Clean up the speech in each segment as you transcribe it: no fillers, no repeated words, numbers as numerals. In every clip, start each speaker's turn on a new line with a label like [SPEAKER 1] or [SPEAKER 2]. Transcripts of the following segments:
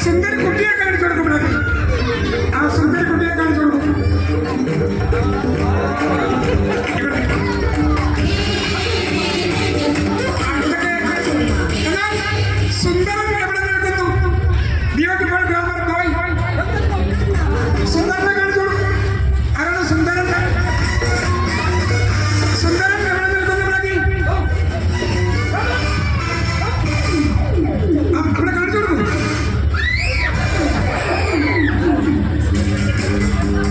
[SPEAKER 1] സുന്ദര കുട്ടിയെ കാണിച്ചു കൊടുക്കും. ആ സുന്ദര കുട്ടിയെ കാണിച്ചു കൊടുക്കും. സുന്ദരൻ എവിടെ നിൽക്കുന്നു? ബ്യൂട്ടിഫുൾ ഗ്ലാമർ ബോയ് സുന്ദരനെ കാണിച്ചു കൊടുക്കും. ആരാണ് സുന്ദരൻ? സുന്ദരൻ എവിടെ നിൽക്കുന്നു? അവിടെ കാണിച്ചു കൊടുക്കും.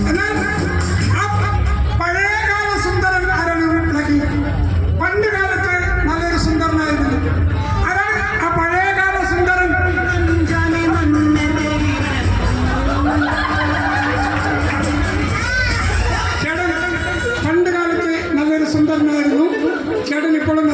[SPEAKER 1] എന്നാൽ പഴയകാല സുന്ദരൻ ആരാണ്? പണ്ട് കാലത്ത് നല്ലൊരു സുന്ദരനായിരുന്നു. ആരാണ് ആ പഴയകാല സുന്ദരൻ? ചേട്ടൻ പണ്ട് കാലത്ത് നല്ലൊരു സുന്ദരനായിരുന്നു. ചേട്ടൻ ഇപ്പോഴും